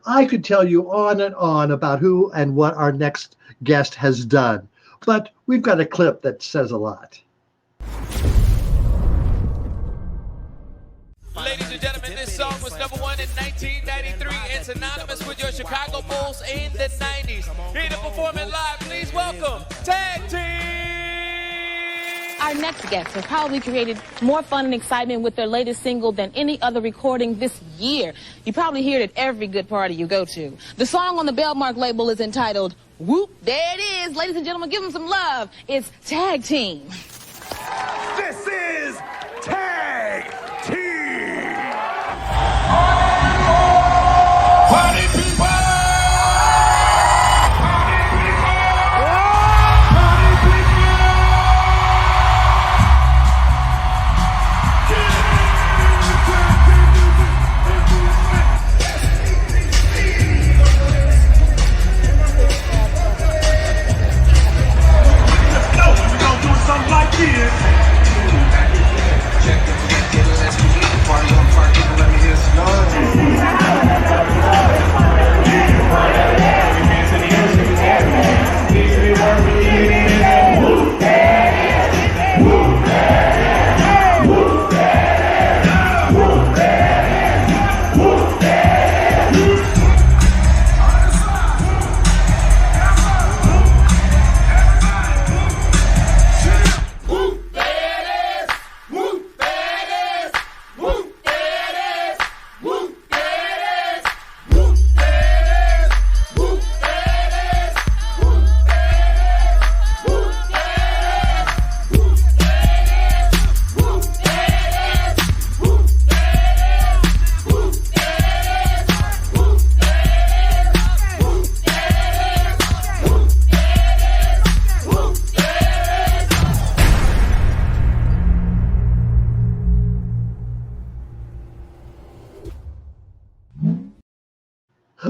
I could tell you on and on about who and what our next guest has done, but we've got a clip that says a lot. Ladies and gentlemen, this song was #1 in 1993. It's synonymous with your Chicago Bulls in the 90s. Here to perform it live, please welcome Tag Team! Our next guests have probably created more fun and excitement with their latest single than any other recording this year. You probably hear it at every good party you go to. The song on the Bellmark label is entitled Whoop. There it is. Ladies and gentlemen, give them some love. It's Tag Team. This is Tag Team. Party people! Something like this.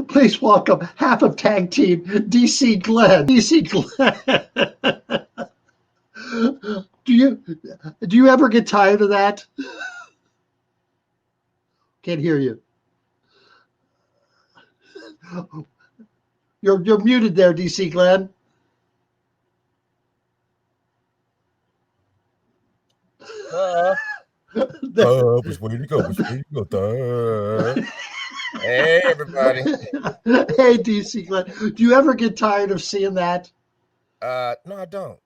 Please welcome half of Tag Team, DC Glenn. DC Glenn. Do you ever get tired of that? Can't hear you. You're muted there, DC Glenn. Which way to go? Which way to go? Hey, everybody. Hey, DC Glenn. Do you ever get tired of seeing that? No, I don't.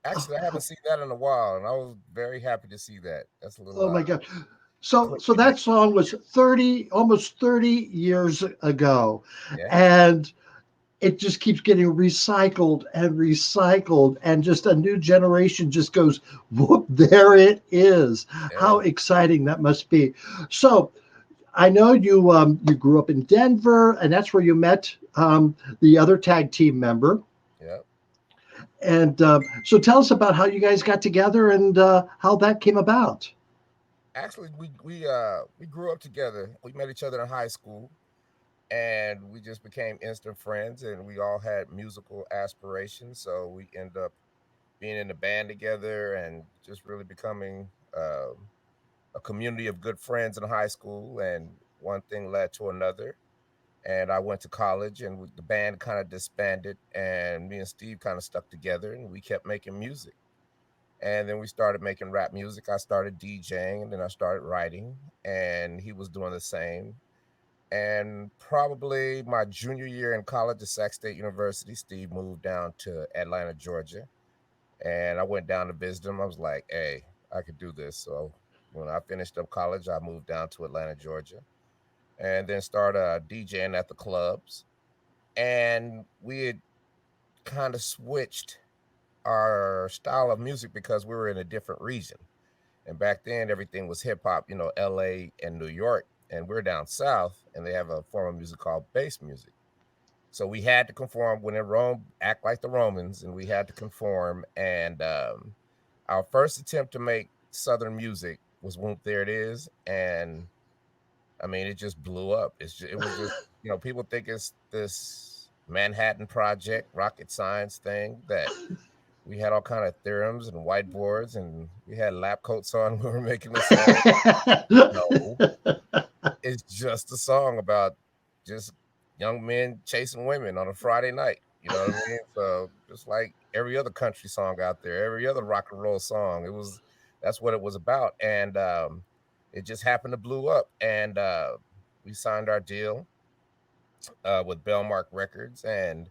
Actually, I haven't seen that in a while, and I was very happy to see that. That's a little. Oh my God. So that song was almost 30 years ago, Yeah. and it just keeps getting recycled, and just a new generation just goes, whoop, there it is. Yeah. How exciting that must be. So I know you grew up in Denver, and that's where you met the other Tag Team member. Yep. And so tell us about how you guys got together and how that came about. Actually, we grew up together. We met each other in high school, and we just became instant friends. And we all had musical aspirations, so we ended up being in the band together and just really becoming a community of good friends in high school. And one thing led to another. And I went to college, and the band kind of disbanded, and me and Steve kind of stuck together, and we kept making music. And then we started making rap music. I started DJing, and then I started writing, and he was doing the same. And probably my junior year in college at Sac State University, Steve moved down to Atlanta, Georgia. And I went down to visit him. I was like, hey, I could do this. So when I finished up college, I moved down to Atlanta, Georgia, and then started DJing at the clubs. And we had kind of switched our style of music because we were in a different region. And back then, everything was hip hop, LA and New York. And we're down south, and they have a form of music called bass music. So we had to conform. When in Rome, act like the Romans, and we had to conform. And our first attempt to make Southern music was Whoomp, There It Is. And I mean, it just blew up. It was just, people think it's this Manhattan Project, rocket science thing that we had all kind of theorems and whiteboards, and we had lab coats on when we were making the song. No, it's just a song about just young men chasing women on a Friday night. You know what I mean? So just like every other country song out there, every other rock and roll song, that's what it was about. And it just happened to blew up. And we signed our deal with Bellmark Records, and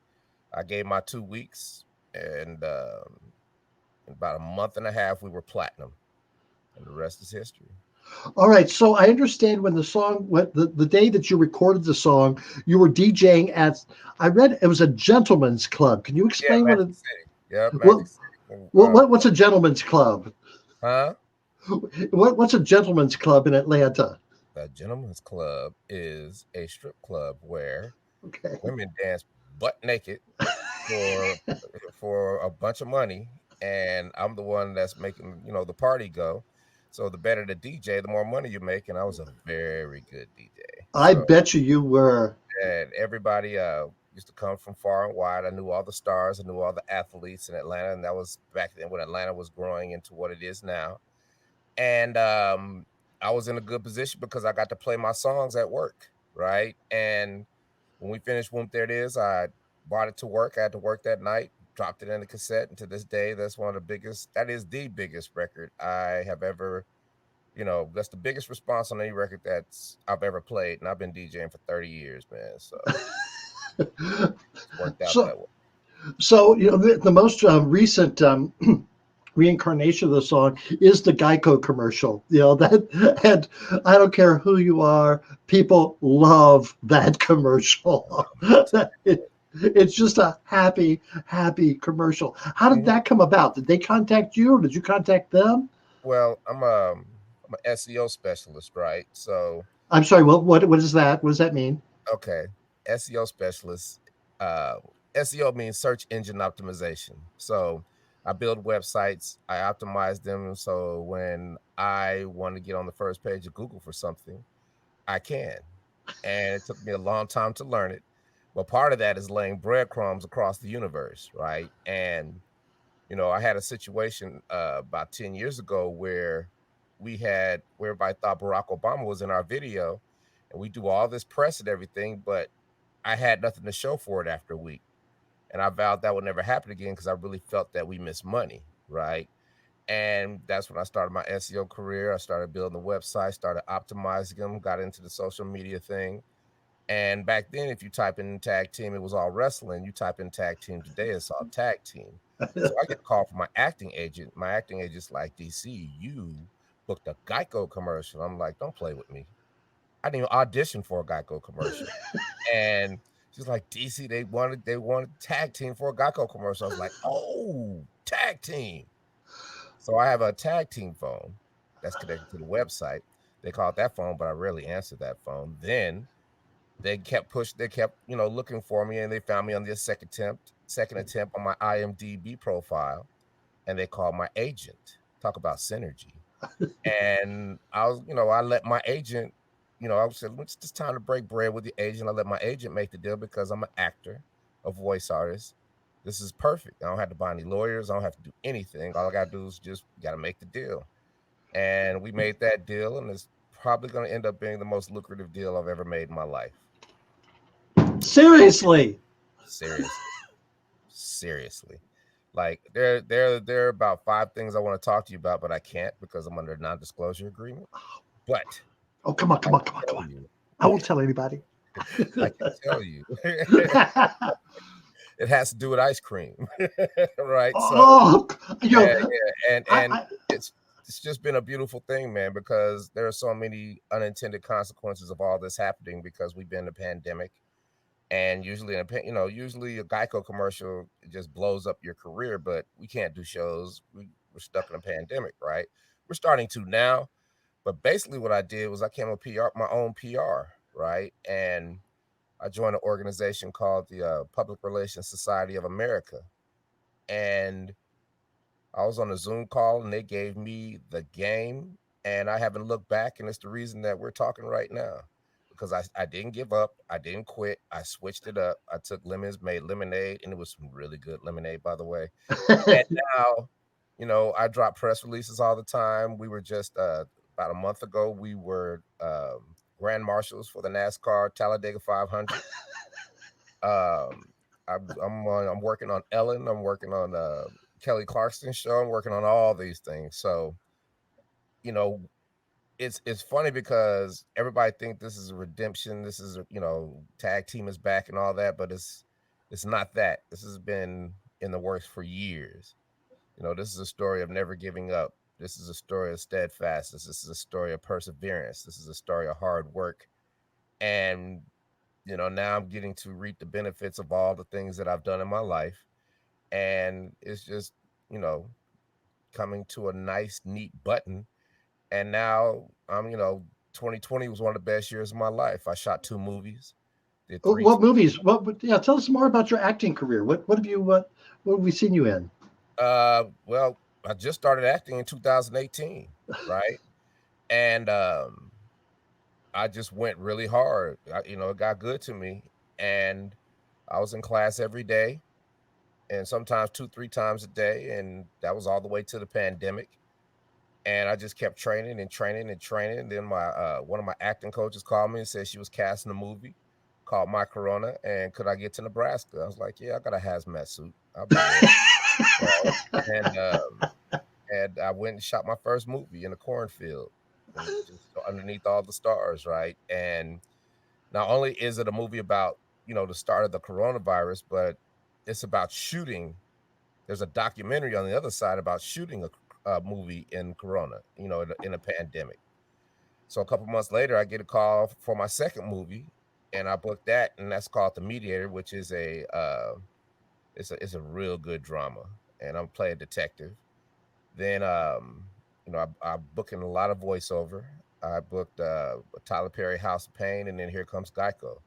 I gave my 2 weeks, and in about a month and a half, we were platinum, and the rest is history. All right. So I understand when the day that you recorded the song, you were DJing at, I read it was a gentleman's club. Can you Yeah, explain Magic City. Yeah, what, Magic City. what's a gentleman's club? Huh? What's a gentleman's club in Atlanta? The Gentleman's Club is a strip club where Okay. women dance butt naked for a bunch of money, and I'm the one that's making the party go. So the better the DJ, the more money you make, and I was a very good DJ. I So bet you were. and everybody used to come from far and wide. I knew all the stars, I knew all the athletes in Atlanta, and that was back then when Atlanta was growing into what it is now. And I was in a good position because I got to play my songs at work, right? And when we finished Whoomp There It Is, I brought it to work. I had to work that night, dropped it in the cassette, and to this day, that is the biggest record I have ever, that's the biggest response on any record that's I've ever played. And I've been DJing for 30 years, man. So it's worked out So, that way. so the most recent reincarnation of the song is the Geico commercial. And I don't care who you are, people love that commercial. It's just a happy, happy commercial. How did that come about? Did they contact you, or did you contact them? Well, I'm an SEO specialist, right? So I'm sorry. What is that? What does that mean? okay, SEO specialist. Uh, SEO means search engine optimization. So I build websites, I optimize them. So when I want to get on the first page of Google for something, I can. And it took me a long time to learn it. But part of that is laying breadcrumbs across the universe, right? And I had a situation about 10 years ago where everybody thought Barack Obama was in our video, and we do all this press and everything, but I had nothing to show for it after a week. And I vowed that would never happen again because I really felt that we missed money, right? And that's when I started my SEO career. I started building the website, started optimizing them, got into the social media thing. And back then, if you type in tag team, it was all wrestling. You type in tag team today, it's all tag team. So I get a call from my acting agent. My acting agent's like, DC, you booked a Geico commercial. I'm like, don't play with me. I didn't even audition for a Geico commercial. And she's like, DC, they wanted tag team for a Geico commercial. I was like, oh, tag team. So I have a tag team phone that's connected to the website. They called that phone, but I rarely answered that phone. Then they kept looking for me, and they found me on the second attempt on my IMDb profile, and they called my agent. Talk about synergy. And I let my agent, I said, it's just time to break bread with the agent. I let my agent make the deal because I'm an actor, a voice artist. This is perfect. I don't have to buy any lawyers. I don't have to do anything. All I got to do is just got to make the deal. And we made that deal, and it's probably going to end up being the most lucrative deal I've ever made in my life. Seriously. Seriously. Like there are about 5 things I want to talk to you about, but I can't because I'm under a non-disclosure agreement. But come on. I won't tell anybody. I can tell you. It has to do with ice cream. Right. So it's just been a beautiful thing, man, because there are so many unintended consequences of all this happening because we've been in a pandemic. And usually a Geico commercial just blows up your career, but we can't do shows. We're stuck in a pandemic, right? We're starting to now, but basically what I did was I came up my own PR, right? And I joined an organization called the Public Relations Society of America. And I was on a Zoom call and they gave me the game, and I haven't looked back. And it's the reason that we're talking right now. Because I didn't give up. I didn't quit. I switched it up. I took lemons, made lemonade, and it was some really good lemonade, by the way. And now, I drop press releases all the time. We were just about a month ago, we were grand marshals for the NASCAR Talladega 500. I'm working on Ellen. I'm working on Kelly Clarkson's show. I'm working on all these things. So, you know, it's funny because everybody think this is a redemption. This is tag team is back and all that, but it's not that. This has been in the works for years. This is a story of never giving up. This is a story of steadfastness. This is a story of perseverance. This is a story of hard work. And now I'm getting to reap the benefits of all the things that I've done in my life. And it's just, coming to a nice, neat button. And now I'm, 2020 was one of the best years of my life. I shot 2 movies. Did 3. What movies? Yeah, tell us more about your acting career. What have we seen you in? Well, I just started acting in 2018, right? And I just went really hard. It got good to me, and I was in class every day, and sometimes 2-3 times a day, and that was all the way to the pandemic. And I just kept training and training and training. And then my one of my acting coaches called me and said she was casting a movie called My Corona, and could I get to Nebraska? I was like, yeah, I got a hazmat suit. I'll be there. And I went and shot my first movie in a cornfield, just underneath all the stars, right? And not only is it a movie about, the start of the coronavirus, but it's about shooting. There's a documentary on the other side about shooting a movie in Corona, in a pandemic. So a couple months later, I get a call for my second movie, and I booked that, and that's called The Mediator, which is it's a real good drama, and I'm playing detective. Then I'm booking a lot of voiceover. I booked Tyler Perry House of Pain, and then Here Comes Geico.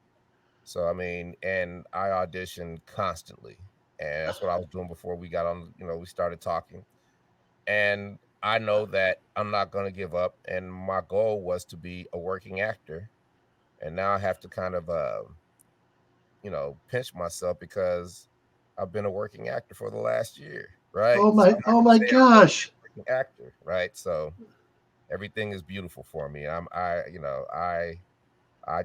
So and I audition constantly, and that's what I was doing before we got on. We started talking. And I know that I'm not going to give up. And my goal was to be a working actor. And now I have to kind of, pinch myself because I've been a working actor for the last year, right? Oh my gosh. Working actor, right? So everything is beautiful for me. I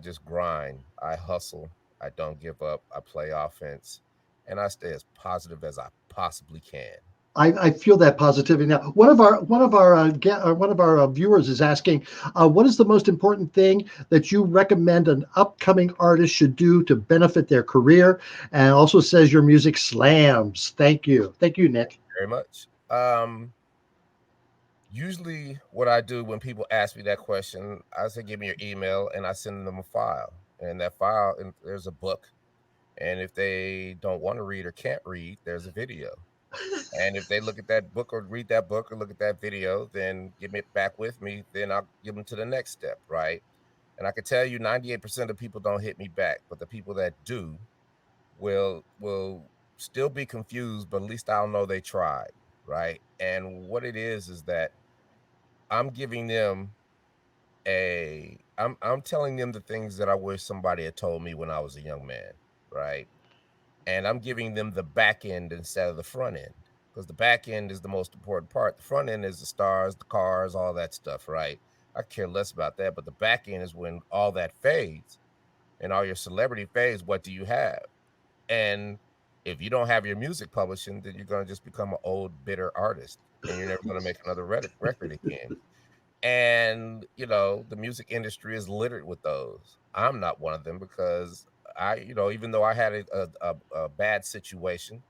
just grind. I hustle. I don't give up. I play offense, and I stay as positive as I possibly can. I feel that positivity now. One of our viewers is asking, what is the most important thing that you recommend an upcoming artist should do to benefit their career? And also says your music slams. Thank you, Nick. Very much. Usually, what I do when people ask me that question, I say, "Give me your email," and I send them a file. And that file, and there's a book. And if they don't want to read or can't read, there's a video. And if they look at that book or read that book or look at that video, then give it back with me. Then I'll give them to the next step, right? And I can tell you 98% of people don't hit me back, but the people that do will still be confused, but at least I'll know they tried, right? And what it is that I'm giving them I'm telling them the things that I wish somebody had told me when I was a young man, right? And I'm giving them the back end instead of the front end, because the back end is the most important part. The front end is the stars, the cars, all that stuff, right? I care less about that. But the back end is when all that fades and all your celebrity fades. What do you have? And if you don't have your music publishing, then you're going to just become an old, bitter artist, and you're never going to make another record again. And, the music industry is littered with those. I'm not one of them because even though I had a bad situation,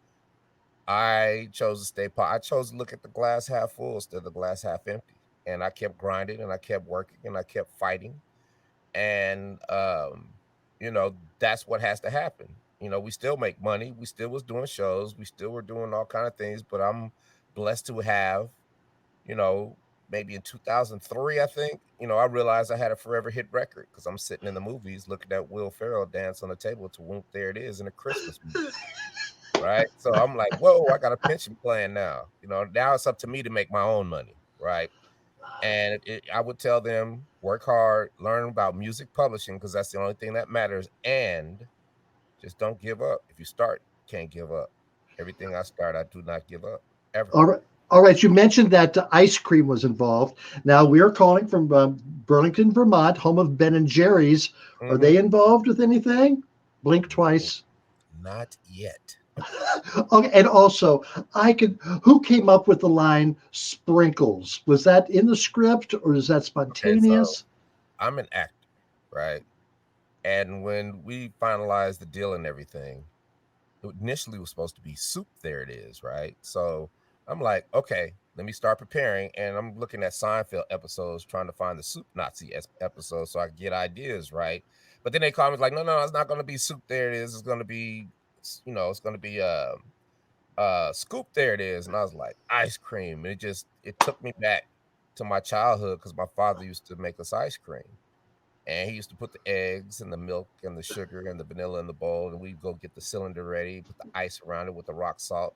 I chose to stay I chose to look at the glass half full instead of the glass half empty. And I kept grinding and I kept working and I kept fighting. And, that's what has to happen. We still make money. We still was doing shows. We still were doing all kind of things, but I'm blessed to have, maybe in 2003, I think, I realized I had a forever hit record because I'm sitting in the movies looking at Will Ferrell dance on the table to Whoomp, There It Is in a Christmas movie, right? So I'm like, whoa, I got a pension plan now. Now it's up to me to make my own money, right? And I would tell them, work hard, learn about music publishing because that's the only thing that matters, and just don't give up. If you start, can't give up. Everything I start, I do not give up, ever. All right, you mentioned that ice cream was involved. Now, we are calling from Burlington, Vermont, home of Ben and Jerry's. Mm-hmm. Are they involved with anything? Blink twice. Not yet. Okay, and also, who came up with the line sprinkles? Was that in the script or is that Okay, so spontaneous? I'm an actor, right? And when we finalized the deal and everything, it initially was supposed to be soup. There it is, right? So I'm like, okay, let me start preparing. And I'm looking at Seinfeld episodes, trying to find the soup Nazi episode so I can get ideas, right? But then they call me like, no, it's not going to be soup. There it is. It's going to be, it's going to be scoop. There it is. And I was like, ice cream. And it took me back to my childhood because my father used to make us ice cream. And he used to put the eggs and the milk and the sugar and the vanilla in the bowl, and we'd go get the cylinder ready, put the ice around it with the rock salt,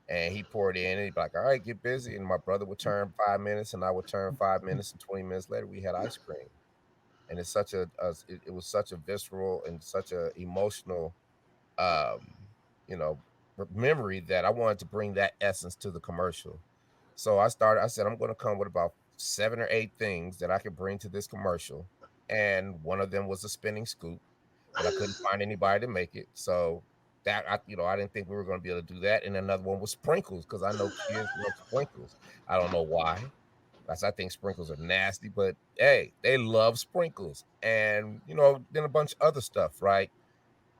and he poured it in, and he'd be like, "All right, get busy." And my brother would turn 5 minutes, and I would turn 5 minutes, and 20 minutes later, we had ice cream. And it's it was such a visceral and such a emotional, um, you know, memory that I wanted to bring that essence to the commercial. So I said, I'm going to come with about 7 or 8 things that I could bring to this commercial. And one of them was a spinning scoop, but I couldn't find anybody to make it. So I didn't think we were going to be able to do that. And another one was sprinkles because I know kids love sprinkles. I don't know why. I think sprinkles are nasty, but hey, they love sprinkles. And, then a bunch of other stuff, right?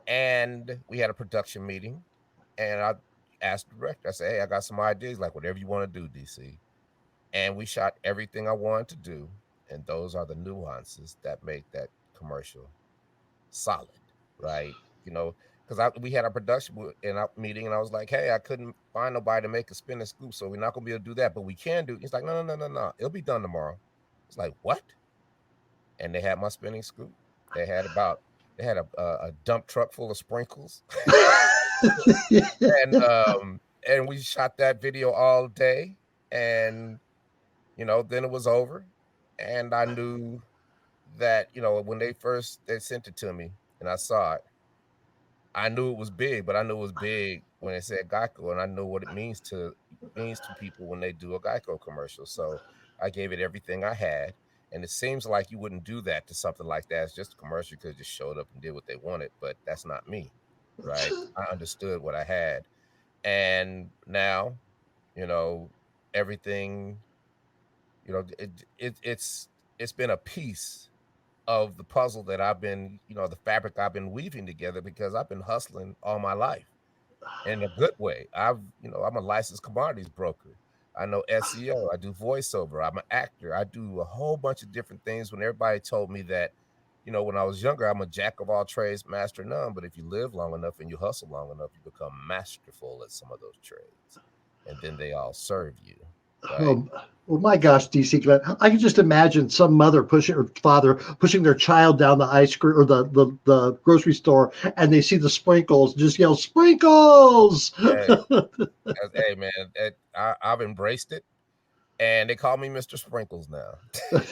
And we had a production meeting, and I asked the director, I said, "Hey, I got some ideas, like whatever you want to do, DC." And we shot everything I wanted to do. And those are the nuances that make that commercial solid, right? Because we had a production in our meeting, and I was like, "Hey, I couldn't find nobody to make a spin and scoop, so we're not gonna be able to do that, but we can do." He's like, "No, no, no, no, no, it'll be done tomorrow." It's like, what? And they had my spinning scoop. They had a dump truck full of sprinkles, and we shot that video all day, and then it was over, and I knew that when they sent it to me and I saw it, I knew it was big, but I knew it was big when it said Geico, and I know what it means to people when they do a Geico commercial. So I gave it everything I had, and it seems like you wouldn't do that to something like that. It's just a commercial because just showed up and did what they wanted, but that's not me, right? I understood what I had, and now, you know, everything, it's been a piece of the puzzle that I've been, the fabric I've been weaving together because I've been hustling all my life in a good way. I'm a licensed commodities broker. I know SEO. I do voiceover. I'm an actor. I do a whole bunch of different things. When everybody told me that, when I was younger, I'm a jack of all trades, master of none. But if you live long enough and you hustle long enough, you become masterful at some of those trades, and then they all serve you, right? Oh, well, my gosh, DC Glenn, I can just imagine some mother pushing or father pushing their child down the ice cream or the grocery store, and they see the sprinkles, just yell sprinkles. Hey, hey, man, I've embraced it, and they call me Mr. Sprinkles now. But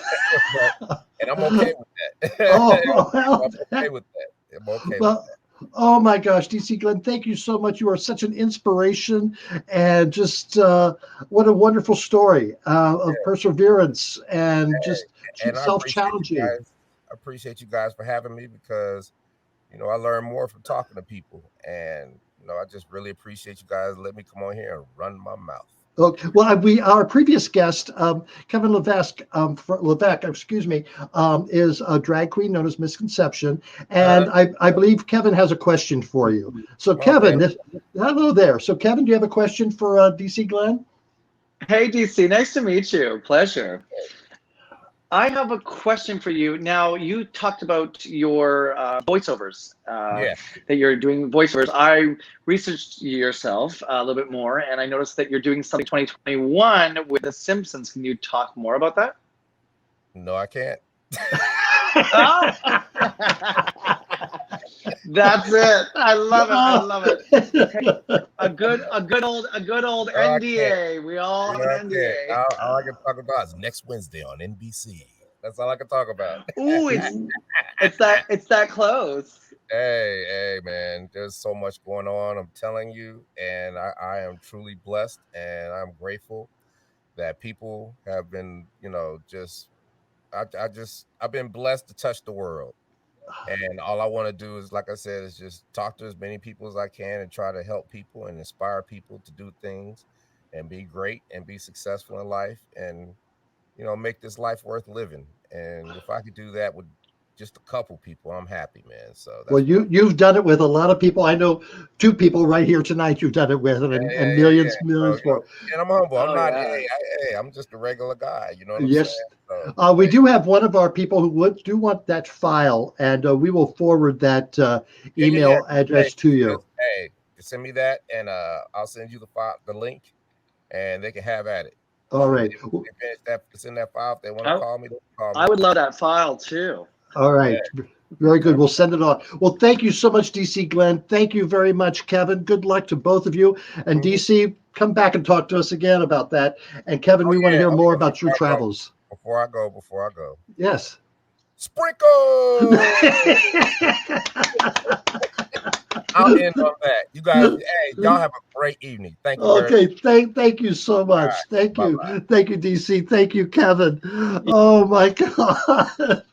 and I'm okay with that. Oh, I'm well, okay with that. I'm okay with well, oh my gosh, DC Glenn, thank you so much. You are such an inspiration, and just what a wonderful story of that. perseverance and Yeah. just keep And I self appreciate you challenging. guys. I appreciate you guys for having me because I learn more from talking to people, and I just really appreciate you guys. Let me come on here and run my mouth. Okay. Well, our previous guest, Kevin Levesque, excuse me, is a drag queen known as Misconception, Uh, and I believe Kevin has a question for you. So, okay. Kevin, hello there. So, Kevin, do you have a question for DC Glenn? Hey, DC, nice to meet you. Pleasure. I have a question for you. Now, you talked about your voiceovers, Yeah. that you're doing voiceovers. I researched yourself a little bit more, and I noticed that you're doing something 2021 with The Simpsons. Can you talk more about that? No, I can't. Oh! That's it. I love it. I love it. A good old No, I can't. NDA. We all No, have I an can't. NDA. All I can talk about is next Wednesday on NBC. That's all I can talk about. Ooh, it's that close. Hey, man, there's so much going on. I'm telling you, and I am truly blessed, and I'm grateful that people have been, I've been blessed to touch the world, And all I want to do is, like I said, is just talk to as many people as I can and try to help people and inspire people to do things and be great and be successful in life and, make this life worth living. And if I could do that with just a couple people, I'm happy, man. So Well, that's what you've done it with a lot of people. I know 2 people right here tonight you've done it with, and millions, So, millions more. and I'm humble. I'm Oh, not, yeah. hey, I'm just a regular guy. You know what I'm saying? Yes. So, We do have one of our people who do want that file, and we will forward that yeah. email address to you. Hey, send me that, and I'll send you the link, and they can have at it. All And right. they finish that, send that file. If they want to call me, they can call me. I would love that file too. All right. Very good. We'll send it on. Well, thank you so much, DC Glenn. Thank you very much, Kevin. Good luck to both of you. And DC, come back and talk to us again about that. And Kevin, we want to hear more about your travels. Before I go. Yes. Sprinkle! I'll end on that. You guys, hey, y'all have a great evening. Thank you. Okay, thank you so much. Right. Thank you. Bye-bye. Thank you, DC. Thank you, Kevin. Oh my God.